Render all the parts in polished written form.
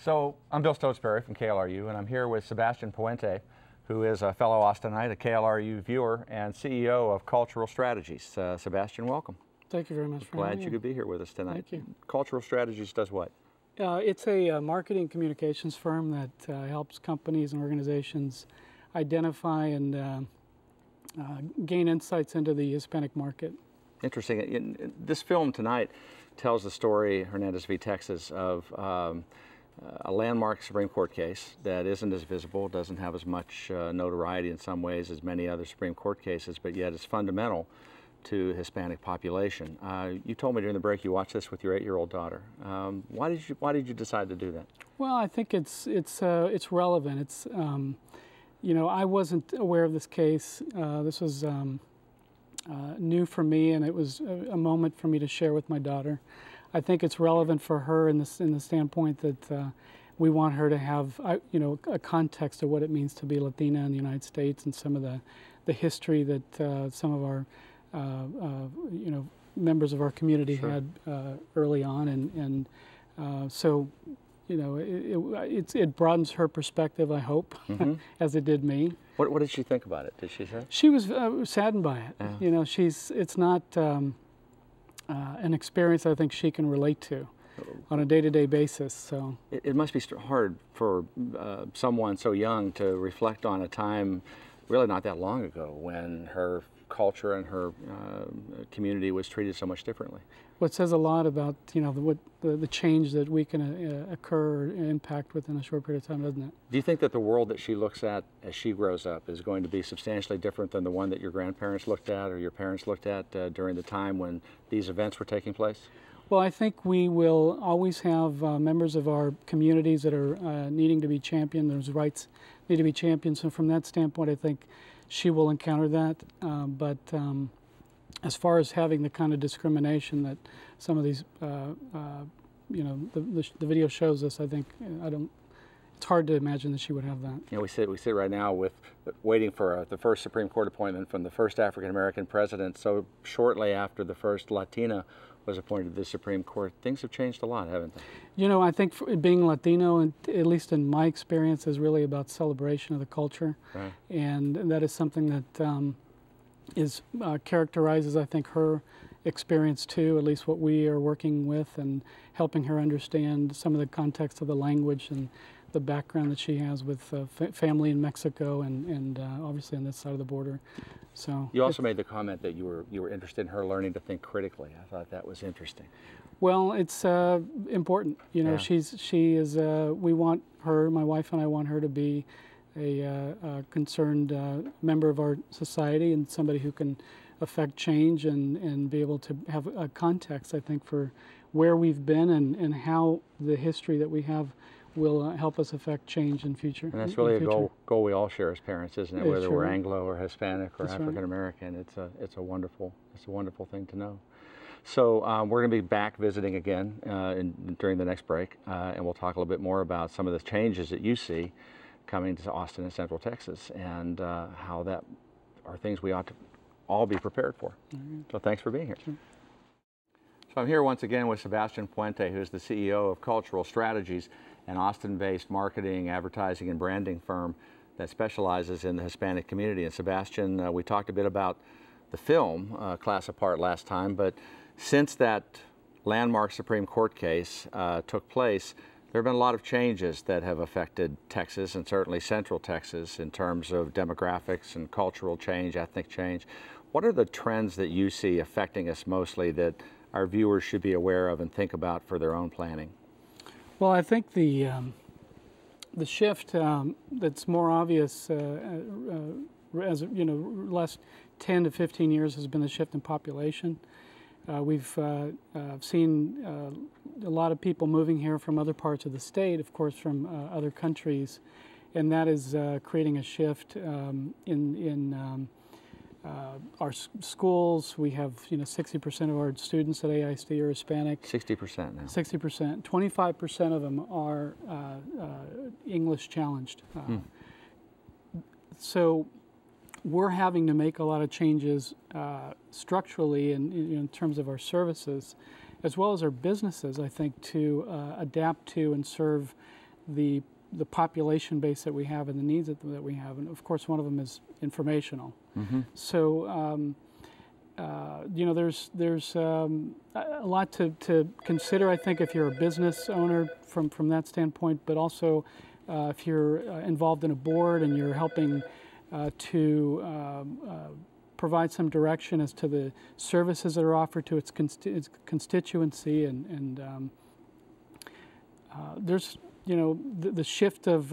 So I'm Bill Stotesbery from KLRU, and I'm here with Sebastian Puente, who is a fellow Austinite, a KLRU viewer, and CEO of Cultural Strategies. Sebastian, welcome. Thank you very much for having me. Glad you could be here with us tonight. Thank you. Cultural Strategies does what? It's a marketing communications firm that helps companies and organizations identify and gain insights into the Hispanic market. Interesting. This film tonight tells the story, Hernandez v. Texas, of a landmark Supreme Court case that isn't as visible, doesn't have as much notoriety in some ways as many other Supreme Court cases, but yet is fundamental to the Hispanic population. You told me during the break you watched this with your 8-year-old daughter. Why did you decide to do that? Well, I think it's relevant. It's you know, I wasn't aware of this case. This was new for me, and it was a moment for me to share with my daughter. I think it's relevant for her in the standpoint that we want her to have you know, a context of what it means to be Latina in the United States and some of the history that some of our you know, members of our community Sure. had early on, and so you know, it broadens her perspective, I hope, Mm-hmm. as it did me. What did she think about it? Did she say? She was saddened by it. Yeah. You know, it's not an experience I think she can relate to on a day-to-day basis. So It must be hard for someone so young to reflect on a time really not that long ago when her culture and her community was treated so much differently. Well, it says a lot about, you know, the change that we can occur or impact within a short period of time, doesn't it? Do you think that the world that she looks at as she grows up is going to be substantially different than the one that your grandparents looked at or your parents looked at during the time when these events were taking place? Well, I think we will always have members of our communities that are needing to be championed. Those rights need to be championed. So from that standpoint, I think she will encounter that. But as far as having the kind of discrimination that some of these, you know, the video shows us, I think it's hard to imagine that she would have that. You know, we sit right now waiting for the first Supreme Court appointment from the first African-American president. So shortly after the first Latina was appointed to the Supreme Court, things have changed a lot, haven't they? You know, I think being Latino, and at least in my experience, is really about celebration of the culture. Right. And that is something that characterizes, I think, her experience too, at least what we are working with and helping her understand some of the context of the language and the background that she has with family in Mexico and obviously on this side of the border. So you also made the comment that you were interested in her learning to think critically. I thought that was interesting. Well, it's important. You know, Yeah. she is. We want her, my wife and I want her to be a concerned member of our society and somebody who can affect change and be able to have a context, I think, for where we've been and how the history that we have will help us affect change in future. And that's really a goal we all share as parents, isn't it? Yeah, Whether sure. we're Anglo or Hispanic or That's right. African American, it's a wonderful thing to know. So we're going to be back visiting again during the next break, and we'll talk a little bit more about some of the changes that you see coming to Austin and Central Texas, and how that are things we ought to all be prepared for. Mm-hmm. So thanks for being here. Sure. So I'm here once again with Sebastian Puente, who's the CEO of Cultural Strategies, an Austin-based marketing, advertising, and branding firm that specializes in the Hispanic community. And Sebastian, we talked a bit about the film, Class Apart, last time, but since that landmark Supreme Court case took place, there have been a lot of changes that have affected Texas and certainly Central Texas in terms of demographics and cultural change, ethnic change. What are the trends that you see affecting us mostly that our viewers should be aware of and think about for their own planning? Well, I think the shift that's more obvious as you know, last 10 to 15 years has been the shift in population. We've seen a lot of people moving here from other parts of the state, of course, from other countries, and that is creating a shift in our schools. We have, you know, 60% of our students at AISD are Hispanic. 60% now. 60%. 25% of them are English challenged. So we're having to make a lot of changes structurally in terms of our services, as well as our businesses, I think, to adapt to and serve the population base that we have and the needs that we have. And of course, one of them is informational. So, you know, there's a lot to consider, I think, if you're a business owner from that standpoint, but also if you're involved in a board and you're helping to provide some direction as to the services that are offered to its constituency, and there's, you know, the shift of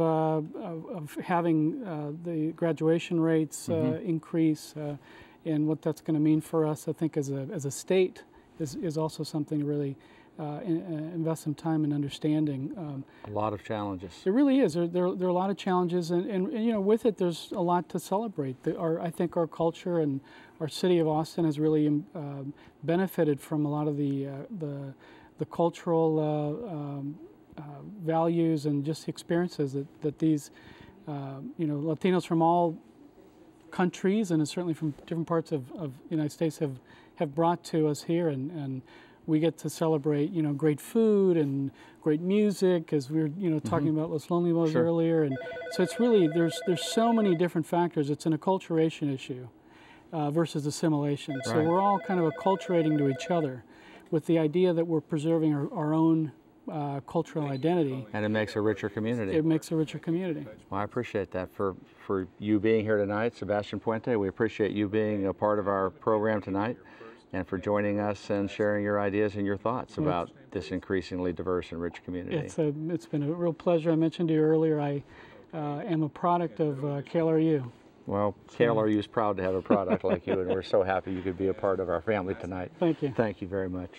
having the graduation rates increase, and what that's going to mean for us, I think, as a state is also something to really invest some time in understanding. A lot of challenges. It really is. There are a lot of challenges, and you know, with it, there's a lot to celebrate. I think our culture and our city of Austin has really benefited from a lot of the cultural values and just experiences that these you know, Latinos from all countries and certainly from different parts of the United States have brought to us here, and we get to celebrate, you know, great food and great music, as we were, you know, talking about Los Lonely Boys earlier, and so it's really there's so many different factors. It's an acculturation issue versus assimilation. So we're all kind of acculturating to each other, with the idea that we're preserving our own cultural identity. And it makes a richer community. It makes a richer community. Well, I appreciate that for you being here tonight, Sebastian Puente. We appreciate you being a part of our program tonight, and for joining us and sharing your ideas and your thoughts about this increasingly diverse and rich community. It's been a real pleasure. I mentioned to you earlier, I am a product of KLRU. Well, KLRU is proud to have a product like you, and we're so happy you could be a part of our family tonight. Thank you. Thank you very much.